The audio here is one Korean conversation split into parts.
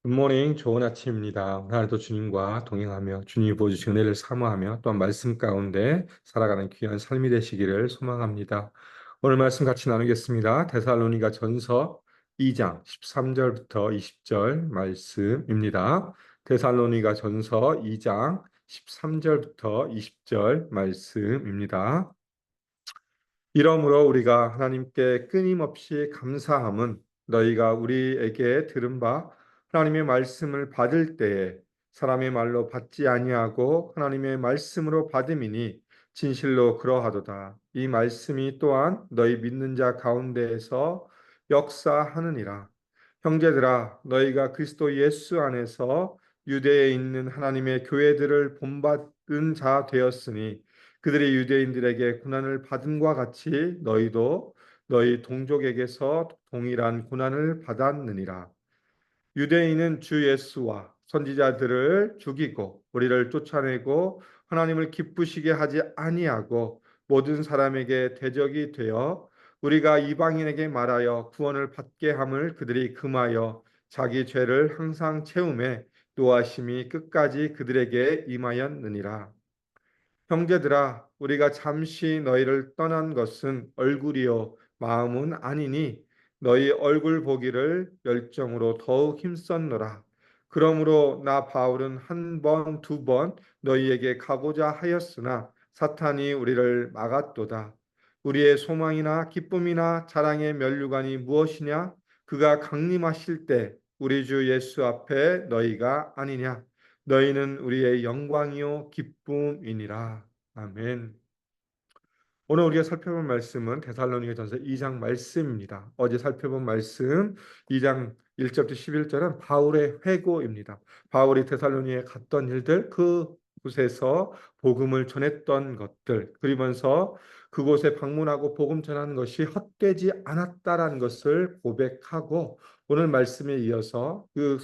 굿모닝, 좋은 아침입니다. 오늘도 주님과 동행하며 주님이 보여주신 은혜를 사모하며 또한 말씀 가운데 살아가는 귀한 삶이 되시기를 소망합니다. 오늘 말씀 같이 나누겠습니다. 데살로니가 전서 2장 13절부터 20절 말씀입니다. 데살로니가 전서 2장 13절부터 20절 말씀입니다. 이러므로 우리가 하나님께 끊임없이 감사함은 너희가 우리에게 들은 바 하나님의 말씀을 받을 때에 사람의 말로 받지 아니하고 하나님의 말씀으로 받음이니 진실로 그러하도다. 이 말씀이 또한 너희 믿는 자 가운데에서 역사하느니라. 형제들아, 너희가 그리스도 예수 안에서 유대에 있는 하나님의 교회들을 본받은 자 되었으니 그들이 유대인들에게 고난을 받음과 같이 너희도 너희 동족에게서 동일한 고난을 받았느니라. 유대인은 주 예수와 선지자들을 죽이고 우리를 쫓아내고 하나님을 기쁘시게 하지 아니하고 모든 사람에게 대적이 되어 우리가 이방인에게 말하여 구원을 받게 함을 그들이 금하여 자기 죄를 항상 채우매 노하심이 끝까지 그들에게 임하였느니라. 형제들아, 우리가 잠시 너희를 떠난 것은 얼굴이요 마음은 아니니 너희 얼굴 보기를 열정으로 더욱 힘썼노라. 그러므로 나 바울은 한 번, 두 번 너희에게 가고자 하였으나 사탄이 우리를 막았도다. 우리의 소망이나 기쁨이나 자랑의 면류관이 무엇이냐? 그가 강림하실 때 우리 주 예수 앞에 너희가 아니냐? 너희는 우리의 영광이요 기쁨이니라. 아멘. 오늘 우리가 살펴본 말씀은 데살로니가전서 2장 말씀입니다. 어제 살펴본 말씀 2장 1절부터 11절은 바울의 회고입니다. 바울이 데살로니가에 갔던 일들, 그곳에서 복음을 전했던 것들, 그러면서 그곳에 방문하고 복음 전하는 것이 헛되지 않았다라는 것을 고백하고 오늘 말씀에 이어서 그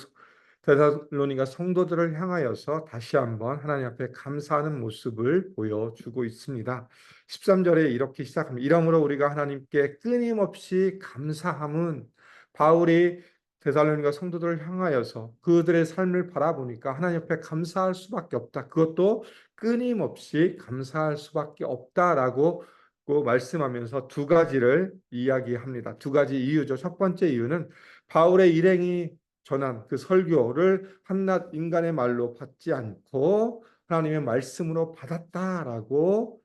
데살로니가 성도들을 향하여서 다시 한번 하나님 앞에 감사하는 모습을 보여주고 있습니다. 13절에 이렇게 시작합니다. 이러므로 우리가 하나님께 끊임없이 감사함은 바울이 데살로니가 성도들을 향하여서 그들의 삶을 바라보니까 하나님 앞에 감사할 수밖에 없다. 그것도 끊임없이 감사할 수밖에 없다라고 말씀하면서 두 가지를 이야기합니다. 두 가지 이유죠. 첫 번째 이유는 바울의 일행이 전한 그 설교를 한낱 인간의 말로 받지 않고 하나님의 말씀으로 받았다라고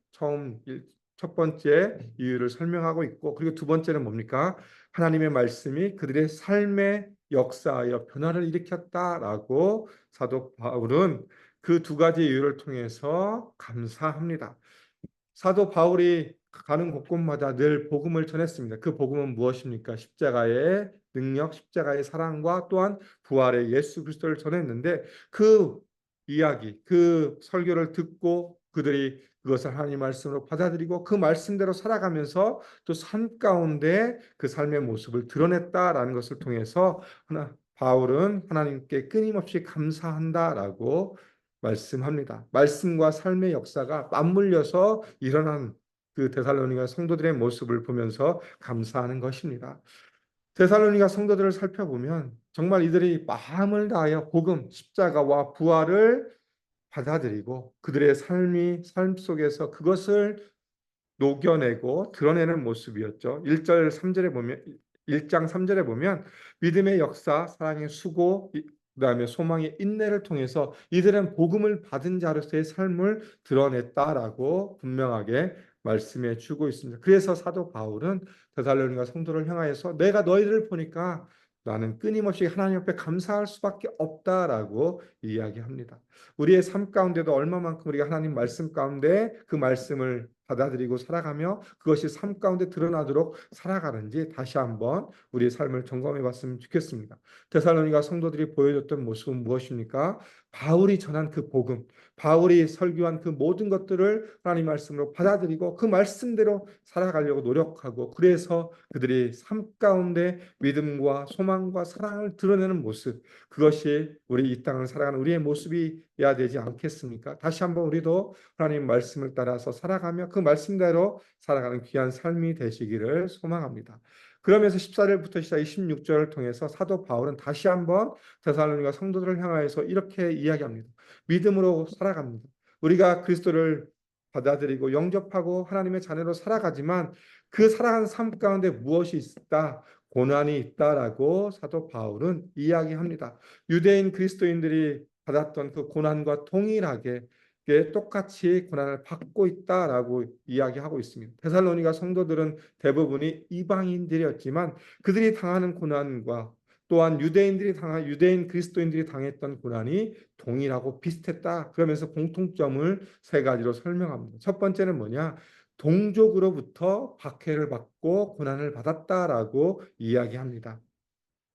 첫 번째 이유를 설명하고 있고, 그리고 두 번째는 뭡니까? 하나님의 말씀이 그들의 삶의 역사하여 변화를 일으켰다라고 사도 바울은 그 두 가지 이유를 통해서 감사합니다. 사도 바울이 가는 곳곳마다 늘 복음을 전했습니다. 그 복음은 무엇입니까? 십자가의 능력, 십자가의 사랑과 또한 부활의 예수 그리스도를 전했는데 그 이야기, 그 설교를 듣고 그들이 그것을 하나님 말씀으로 받아들이고 그 말씀대로 살아가면서 또 삶 가운데 그 삶의 모습을 드러냈다라는 것을 통해서 바울은 하나님께 끊임없이 감사한다라고 말씀합니다. 말씀과 삶의 역사가 맞물려서 일어난 그 데살로니가 성도들의 모습을 보면서 감사하는 것입니다. 데살로니가 성도들을 살펴보면 정말 이들이 마음을 다하여 복음, 십자가와 부활을 받아들이고 그들의 삶 속에서 그것을 녹여내고 드러내는 모습이었죠. 1절 3절에 보면 1장 3절에 보면 믿음의 역사, 사랑의 수고, 그다음에 소망의 인내를 통해서 이들은 복음을 받은 자로서의 삶을 드러냈다라고 분명하게 말씀해 주고 있습니다. 그래서 사도 바울은 데살로니가 성도를 향하여서 내가 너희들을 보니까 나는 끊임없이 하나님 앞에 감사할 수밖에 없다라고 이야기합니다. 우리의 삶 가운데도 얼마만큼 우리가 하나님 말씀 가운데 그 말씀을 받아들이고 살아가며 그것이 삶 가운데 드러나도록 살아가는지 다시 한번 우리의 삶을 점검해 봤으면 좋겠습니다. 데살로니가 성도들이 보여줬던 모습은 무엇입니까? 바울이 전한 그 복음, 바울이 설교한 그 모든 것들을 하나님 말씀으로 받아들이고 그 말씀대로 살아가려고 노력하고 그래서 그들이 삶 가운데 믿음과 소망과 사랑을 드러내는 모습, 그것이 우리 이 땅을 살아가는 우리의 모습이어야 되지 않겠습니까? 다시 한번 우리도 하나님 말씀을 따라서 살아가며 그 말씀대로 살아가는 귀한 삶이 되시기를 소망합니다. 그러면서 14절부터 시작 26절을 통해서 사도 바울은 다시 한번 데살로니가 성도들을 향하여서 이렇게 이야기합니다. 믿음으로 살아갑니다. 우리가 그리스도를 받아들이고 영접하고 하나님의 자녀로 살아가지만 그 살아가는 삶 가운데 무엇이 있다? 고난이 있다라고 사도 바울은 이야기합니다. 유대인 그리스도인들이 받았던 그 고난과 동일하게 게 똑같이 고난을 받고 있다라고 이야기하고 있습니다. 데살로니가 성도들은 대부분이 이방인들이었지만 그들이 당하는 고난과 또한 유대인 그리스도인들이 당했던 고난이 동일하고 비슷했다. 그러면서 공통점을 세 가지로 설명합니다. 첫 번째는 뭐냐? 동족으로부터 박해를 받고 고난을 받았다라고 이야기합니다.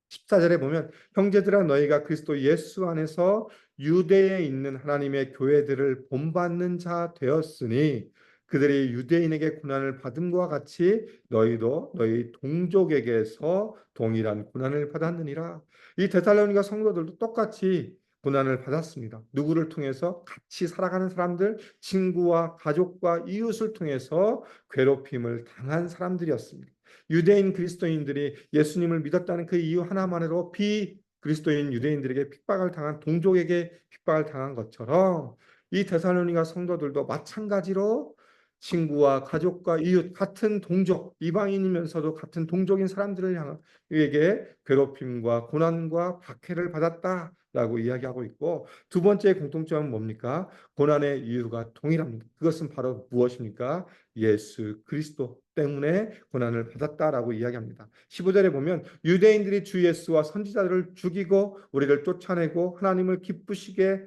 14절에 보면 형제들아 너희가 그리스도 예수 안에서 유대에 있는 하나님의 교회들을 본받는 자 되었으니 그들이 유대인에게 고난을 받음과 같이 너희도 너희 동족에게서 동일한 고난을 받았느니라. 이 데살로니가 성도들도 똑같이 고난을 받았습니다. 누구를 통해서? 같이 살아가는 사람들, 친구와 가족과 이웃을 통해서 괴롭힘을 당한 사람들이었습니다. 유대인 그리스도인들이 예수님을 믿었다는 그 이유 하나만으로 비그리스도인 유대인들에게 핍박을 당한 동족에게 핍박을 당한 것처럼 이 데살로니가 성도들도 마찬가지로 친구와 가족과 이웃 같은 동족 이방인이면서도 같은 동족인 사람들을 향하게 괴롭힘과 고난과 박해를 받았다라고 이야기하고 있고 두 번째 공통점은 뭡니까? 고난의 이유가 동일합니다. 그것은 바로 무엇입니까? 예수 그리스도 때문에 고난을 받았다라고 이야기합니다. 15절에 보면 유대인들이 주 예수와 선지자들을 죽이고 우리를 쫓아내고 하나님을 기쁘시게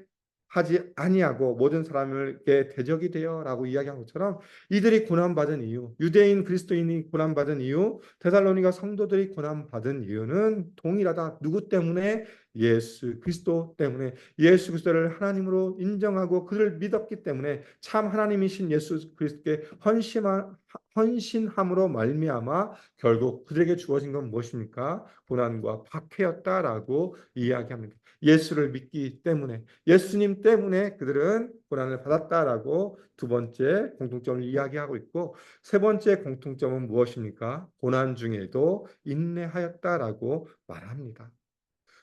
하지 아니하고 모든 사람에게 대적이 되어라고 이야기한 것처럼 이들이 고난받은 이유, 유대인 그리스도인이 고난받은 이유, 데살로니가 성도들이 고난받은 이유는 동일하다. 누구 때문에? 예수 그리스도 때문에. 예수 그리스도를 하나님으로 인정하고 그를 믿었기 때문에 참 하나님이신 예수 그리스도께 헌신함으로 말미암아 결국 그들에게 주어진 건 무엇입니까? 고난과 박해였다라고 이야기합니다. 예수를 믿기 때문에 예수님 때문에 그들은 고난을 받았다라고 두 번째 공통점을 이야기하고 있고 세 번째 공통점은 무엇입니까? 고난 중에도 인내하였다라고 말합니다.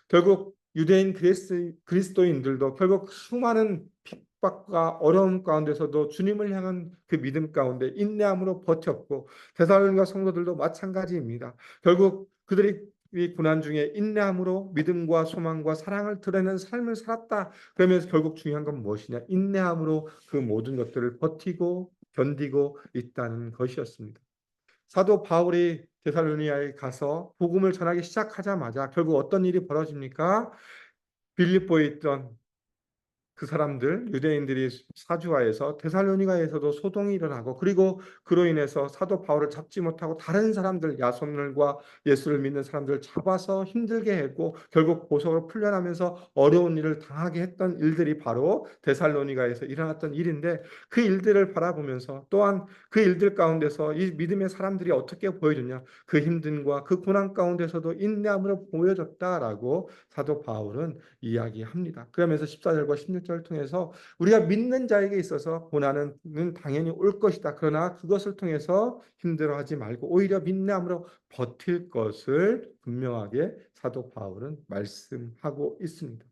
결국 유대인 그리스도인들도 결국 수많은 핍박과 어려움 가운데서도 주님을 향한 그 믿음 가운데 인내함으로 버텼고 데살로니가 성도들도 마찬가지입니다. 결국 그들이 이 고난 중에 인내함으로 믿음과 소망과 사랑을 드러내는 삶을 살았다. 그러면서 결국 중요한 건 무엇이냐? 인내함으로 그 모든 것들을 버티고 견디고 있다는 것이었습니다. 사도 바울이 데살로니아에 가서 복음을 전하기 시작하자마자 결국 어떤 일이 벌어집니까? 빌립보에 있던 그 사람들 유대인들이 사주하에서 데살로니가에서도 소동이 일어나고 그리고 그로 인해서 사도 바울을 잡지 못하고 다른 사람들 야손들과 예수를 믿는 사람들을 잡아서 힘들게 했고 결국 보석으로 풀려나면서 어려운 일을 당하게 했던 일들이 바로 데살로니가에서 일어났던 일인데 그 일들을 바라보면서 또한 그 일들 가운데서 이 믿음의 사람들이 어떻게 보여줬냐 그 힘듦과 그 고난 가운데서도 인내함으로 보여줬다라고 사도 바울은 이야기합니다. 그러면서 14절과 16절을 통해서 우리가 믿는 자에게 있어서 고난은 당연히 올 것이다. 그러나 그것을 통해서 힘들어하지 말고 오히려 민감으로 버틸 것을 분명하게 사도 바울은 말씀하고 있습니다.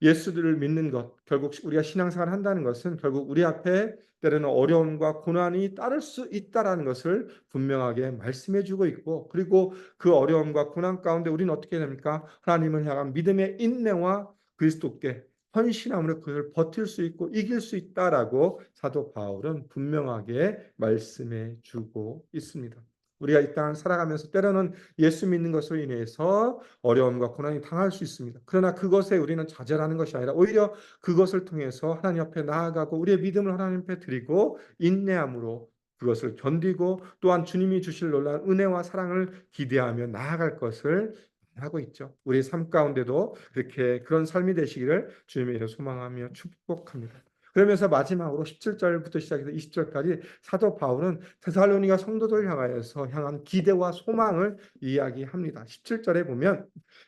예수를 믿는 것, 결국 우리가 신앙생활을 한다는 것은 결국 우리 앞에 때로는 어려움과 고난이 따를 수 있다라는 것을 분명하게 말씀해 주고 있고 그리고 그 어려움과 고난 가운데 우리는 어떻게 됩니까? 하나님을 향한 믿음의 인내와 그리스도께 헌신함으로 그걸 버틸 수 있고 이길 수 있다라고 사도 바울은 분명하게 말씀해 주고 있습니다. 우리가 이 땅을 살아가면서 때로는 예수 믿는 것으로 인해서 어려움과 고난이 당할 수 있습니다. 그러나 그것에 우리는 좌절하는 것이 아니라 오히려 그것을 통해서 하나님 앞에 나아가고 우리의 믿음을 하나님 앞에 드리고 인내함으로 그것을 견디고 또한 주님이 주실 놀라운 은혜와 사랑을 기대하며 나아갈 것을 하고 있죠. 우리 삶 가운데도 그렇게 그런 삶이 되시기를 주님의 이름으로 소망하며 축복합니다. 그러면서 마지막으로 17절부터 시작해서 20절까지 사도 바울은 데살로니가 성도들을 향하여서 향한 기대와 소망을 이야기합니다. 17절에 보면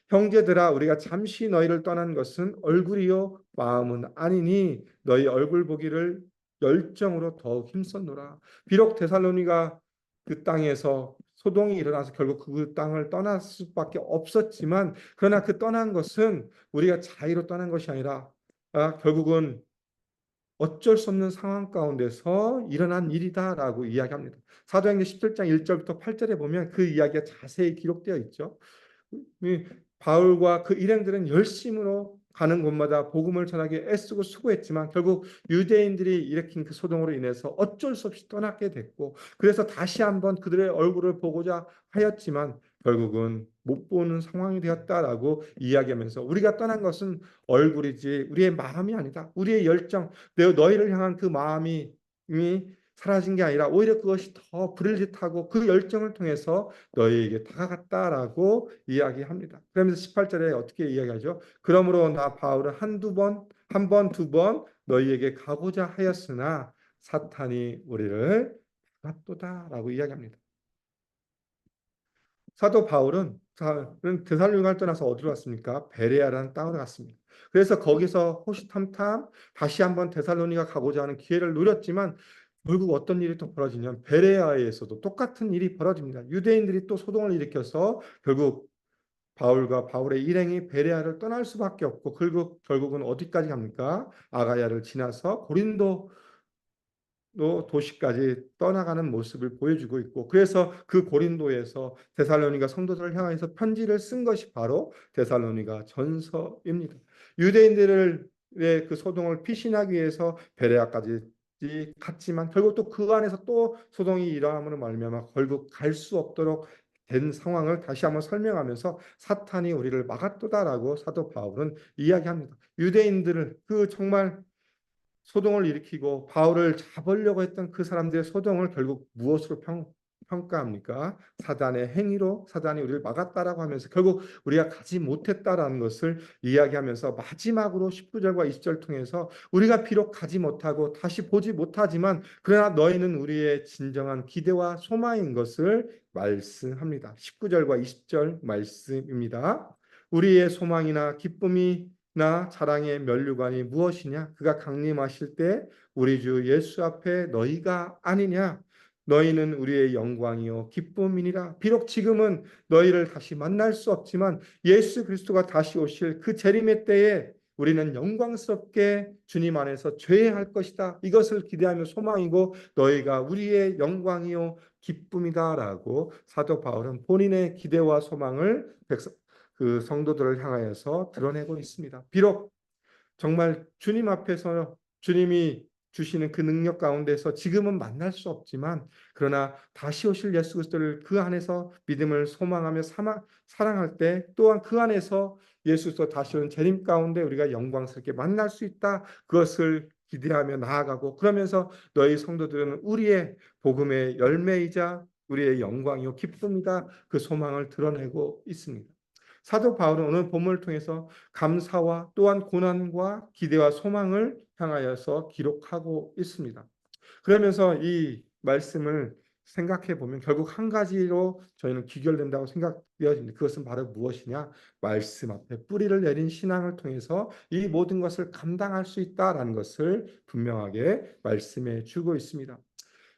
형제들아 우리가 잠시 너희를 떠난 것은 얼굴이요 마음은 아니니 너희 얼굴 보기를 열정으로 더욱 힘썼노라. 비록 데살로니가 그 땅에서 소동이 일어나서 결국 그 땅을 떠날 수밖에 없었지만 그러나 그 떠난 것은 우리가 자의로 떠난 것이 아니라 결국은 어쩔 수 없는 상황 가운데서 일어난 일이다라고 이야기합니다. 사도행전 17장 1절부터 8절에 보면 그 이야기가 자세히 기록되어 있죠. 바울과 그 일행들은 열심으로 가는 곳마다 복음을 전하기 애쓰고 수고했지만 결국 유대인들이 일으킨 그 소동으로 인해서 어쩔 수 없이 떠나게 됐고, 그래서 다시 한번 그들의 얼굴을 보고자 하였지만 결국은 못 보는 상황이 되었다라고 이야기하면서, 우리가 떠난 것은 얼굴이지 우리의 마음이 아니다. 우리의 열정, 너희를 향한 그 마음이 이미 사라진 게 아니라 오히려 그것이 더 불을 짓하고 그 열정을 통해서 너희에게 다가갔다라고 이야기합니다. 그러면서 18절에 어떻게 이야기하죠? 그러므로 나 바울은 한두 번, 한 번, 두 번 너희에게 가고자 하였으나 사탄이 우리를 막았도다라고 이야기합니다. 사도 바울은 데살로니가를 떠나서 어디로 갔습니까? 베레아라는 땅으로 갔습니다. 그래서 거기서 호시탐탐 다시 한번 데살로니가 가고자 하는 기회를 누렸지만 결국 어떤 일이 또 벌어지냐면 베레아에서도 똑같은 일이 벌어집니다. 유대인들이 또 소동을 일으켜서 결국 바울과 바울의 일행이 베레아를 떠날 수밖에 없고, 결국은 어디까지 갑니까? 아가야를 지나서 고린도 도시까지 떠나가는 모습을 보여주고 있고, 그래서 그 고린도에서 데살로니가 성도들을 향해서 편지를 쓴 것이 바로 데살로니가 전서입니다. 유대인들의 그 소동을 피신하기 위해서 베레아까지 갔지만 결국 또 그 안에서 또 소동이 일어남으로 말미암아 결국 갈 수 없도록 된 상황을 다시 한번 설명하면서 사탄이 우리를 막았도다라고 사도 바울은 이야기합니다. 유대인들을 그 정말 소동을 일으키고 바울을 잡으려고 했던 그 사람들의 소동을 결국 무엇으로 평가합니까? 사단의 행위로, 사단이 우리를 막았다라고 하면서 결국 우리가 가지 못했다라는 것을 이야기하면서, 마지막으로 19절과 20절 통해서 우리가 비록 가지 못하고 다시 보지 못하지만 그러나 너희는 우리의 진정한 기대와 소망인 것을 말씀합니다. 19절과 20절 말씀입니다. 우리의 소망이나 기쁨이 나 자랑의 면류관이 무엇이냐? 그가 강림하실 때 우리 주 예수 앞에 너희가 아니냐? 너희는 우리의 영광이요 기쁨이니라. 비록 지금은 너희를 다시 만날 수 없지만 예수 그리스도가 다시 오실 그 재림의 때에 우리는 영광스럽게 주님 안에서 죄할 것이다. 이것을 기대하며 소망이고 너희가 우리의 영광이요 기쁨이다라고 사도 바울은 본인의 기대와 소망을 그 성도들을 향하여서 드러내고 있습니다. 비록 정말 주님 앞에서 주님이 주시는 그 능력 가운데서 지금은 만날 수 없지만, 그러나 다시 오실 예수 그리스도를 그 안에서 믿음을 소망하며 사랑할 때 또한 그 안에서 예수 그리스도 다시 오는 재림 가운데 우리가 영광스럽게 만날 수 있다. 그것을 기대하며 나아가고, 그러면서 너희 성도들은 우리의 복음의 열매이자 우리의 영광이요 기쁨이다. 그 소망을 드러내고 있습니다. 사도 바울은 오늘 본문을 통해서 감사와 또한 고난과 기대와 소망을 향하여서 기록하고 있습니다. 그러면서 이 말씀을 생각해 보면 결국 한 가지로 저희는 귀결된다고 생각되어집니다. 그것은 바로 무엇이냐? 말씀 앞에 뿌리를 내린 신앙을 통해서 이 모든 것을 감당할 수 있다라는 것을 분명하게 말씀해 주고 있습니다.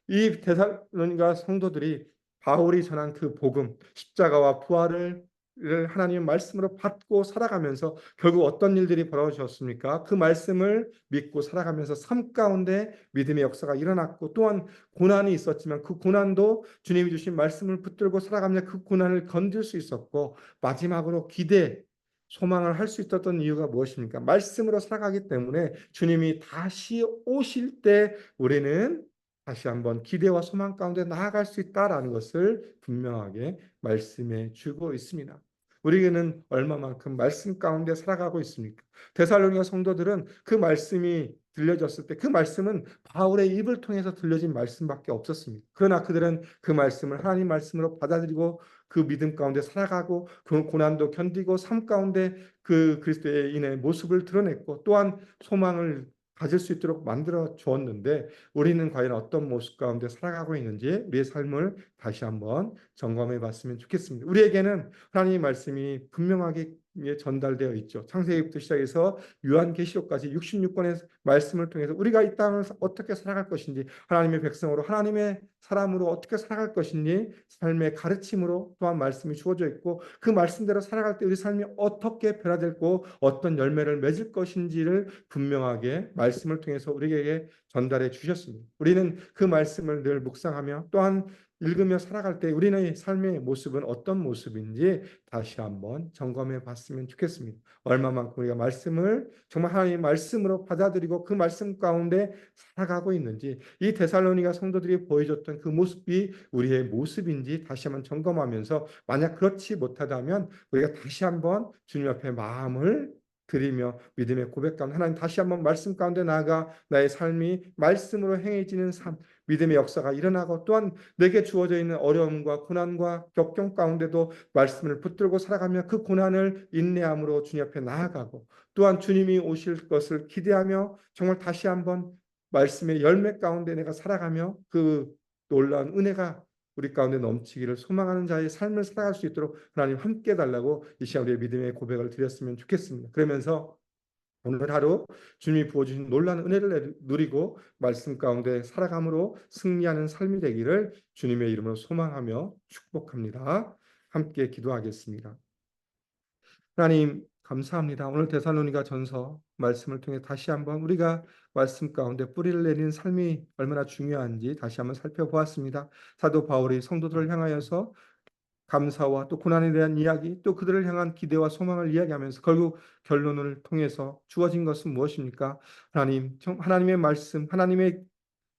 이 데살로니가 성도들이 바울이 전한 그 복음, 십자가와 부활을 하나님의 말씀으로 받고 살아가면서 결국 어떤 일들이 벌어졌습니까? 그 말씀을 믿고 살아가면서 삶 가운데 믿음의 역사가 일어났고, 또한 고난이 있었지만 그 고난도 주님이 주신 말씀을 붙들고 살아가면서 그 고난을 건질 수 있었고, 마지막으로 기대, 소망을 할 수 있었던 이유가 무엇입니까? 말씀으로 살아가기 때문에 주님이 다시 오실 때 우리는 다시 한번 기대와 소망 가운데 나아갈 수 있다라는 것을 분명하게 말씀해 주고 있습니다. 우리는 얼마만큼 말씀 가운데 살아가고 있습니까? 데살로니가 성도들은 그 말씀이 들려졌을 때 그 말씀은 바울의 입을 통해서 들려진 말씀밖에 없었습니다. 그러나 그들은 그 말씀을 하나님 말씀으로 받아들이고 그 믿음 가운데 살아가고 그 고난도 견디고 삶 가운데 그 그리스도인의 모습을 드러냈고 또한 소망을 가질 수 있도록 만들어 주었는데, 우리는 과연 어떤 모습 가운데 살아가고 있는지 우리의 삶을 다시 한번 점검해 봤으면 좋겠습니다. 우리에게는 하나님의 말씀이 분명하게 전달되어 있죠. 창세기부터 시작해서 요한계시록까지 66권의 말씀을 통해서 우리가 이 땅을 어떻게 살아갈 것인지, 하나님의 백성으로 하나님의 사람으로 어떻게 살아갈 것인지 삶의 가르침으로 또한 말씀이 주어져 있고, 그 말씀대로 살아갈 때 우리 삶이 어떻게 변화되고 어떤 열매를 맺을 것인지를 분명하게 말씀을 통해서 우리에게 전달해 주셨습니다. 우리는 그 말씀을 늘 묵상하며 또한 읽으며 살아갈 때 우리의 삶의 모습은 어떤 모습인지 다시 한번 점검해 봤으면 좋겠습니다. 얼마만큼 우리가 말씀을 정말 하나님의 말씀으로 받아들이고 그 말씀 가운데 살아가고 있는지, 이 데살로니가 성도들이 보여줬던 그 모습이 우리의 모습인지 다시 한번 점검하면서, 만약 그렇지 못하다면 우리가 다시 한번 주님 앞에 마음을 드리며 믿음의 고백감, 하나님 다시 한번 말씀 가운데 나아가 나의 삶이 말씀으로 행해지는 삶, 믿음의 역사가 일어나고, 또한 내게 주어져 있는 어려움과 고난과 격경 가운데도 말씀을 붙들고 살아가며 그 고난을 인내함으로 주님 앞에 나아가고, 또한 주님이 오실 것을 기대하며 정말 다시 한번 말씀의 열매 가운데 내가 살아가며 그 놀라운 은혜가 우리 가운데 넘치기를 소망하는 자의 삶을 살아갈 수 있도록 하나님 함께 달라고 이 시간 우리의 믿음의 고백을 드렸으면 좋겠습니다. 그러면서 오늘 하루 주님이 부어주신 놀라운 은혜를 누리고 말씀 가운데 살아감으로 승리하는 삶이 되기를 주님의 이름으로 소망하며 축복합니다. 함께 기도하겠습니다. 하나님 감사합니다. 오늘 데살로니가 전서 말씀을 통해 다시 한번 우리가 말씀 가운데 뿌리를 내리는 삶이 얼마나 중요한지 다시 한번 살펴보았습니다. 사도 바울이 성도들을 향하여서 감사와 또 고난에 대한 이야기, 또 그들을 향한 기대와 소망을 이야기하면서 결국 결론을 통해서 주어진 것은 무엇입니까? 하나님의 말씀, 하나님의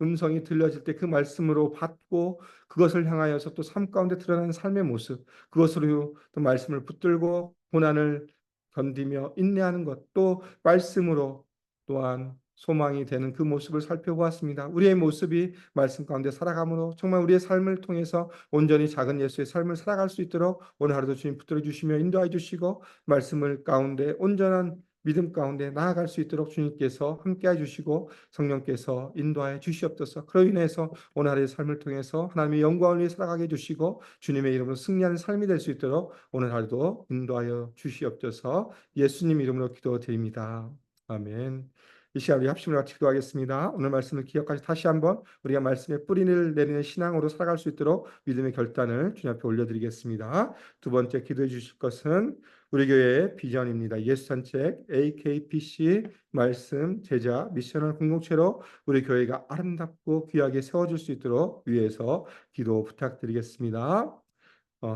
음성이 들려질 때 그 말씀으로 받고 그것을 향하여서 또 삶 가운데 드러나는 삶의 모습, 그것으로 또 말씀을 붙들고 고난을 견디며 인내하는 것, 또 말씀으로 또한 소망이 되는 그 모습을 살펴보았습니다. 우리의 모습이 말씀 가운데 살아감으로 정말 우리의 삶을 통해서 온전히 작은 예수의 삶을 살아갈 수 있도록 오늘 하루도 주님 붙들어 주시며 인도해 주시고, 말씀을 가운데 온전한 믿음 가운데 나아갈 수 있도록 주님께서 함께해 주시고 성령께서 인도하여 주시옵소서. 그로 인해서 오늘 하루의 삶을 통해서 하나님의 영광을 위해 살아가게 해주시고 주님의 이름으로 승리하는 삶이 될 수 있도록 오늘 하루도 인도하여 주시옵소서. 예수님 이름으로 기도드립니다. 아멘. 이 시간 우리 합심으로 같이 기도하겠습니다. 오늘 말씀을 기억하시 다시 한번 우리가 말씀에 뿌리를 내리는 신앙으로 살아갈 수 있도록 믿음의 결단을 주님 앞에 올려드리겠습니다. 두 번째 기도해 주실 것은 우리 교회의 비전입니다. 예수산책 AKPC 말씀 제자 미셔널 공동체로 우리 교회가 아름답고 귀하게 세워질 수 있도록 위해서 기도 부탁드리겠습니다.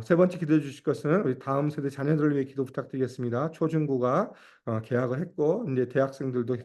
세 번째 기도해 주실 것은 우리 다음 세대 자녀들을 위해 기도 부탁드리겠습니다. 초중고가 개학을 했고 이제 대학생들도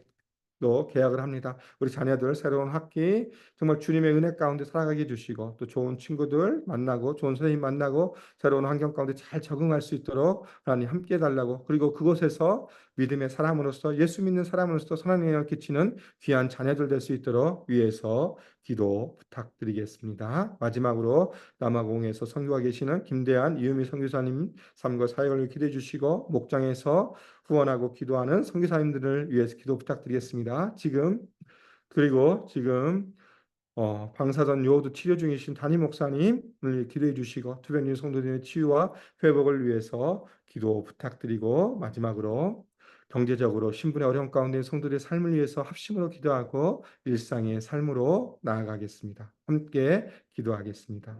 또 계약을 합니다. 우리 자녀들 새로운 학기 정말 주님의 은혜 가운데 살아가게 해주시고, 또 좋은 친구들 만나고 좋은 선생님 만나고 새로운 환경 가운데 잘 적응할 수 있도록 하나님 함께 해달라고, 그리고 그곳에서 믿음의 사람으로서 예수 믿는 사람으로서 선한 영향을 끼치는 귀한 자녀들 될 수 있도록 위해서 기도 부탁드리겠습니다. 마지막으로 남아공에서 선교가 계시는 김대한 이유미 선교사님 삶과 사역을 기도해 주시고, 목장에서 후원하고 기도하는 선교사님들을 위해서 기도 부탁드리겠습니다. 지금 방사선 요오드 치료 중이신 담임 목사님을 기도해 주시고, 투병진 성도들의 치유와 회복을 위해서 기도 부탁드리고, 마지막으로 경제적으로 신분의 어려움 가운데 성도들의 삶을 위해서 합심으로 기도하고 일상의 삶으로 나아가겠습니다. 함께 기도하겠습니다.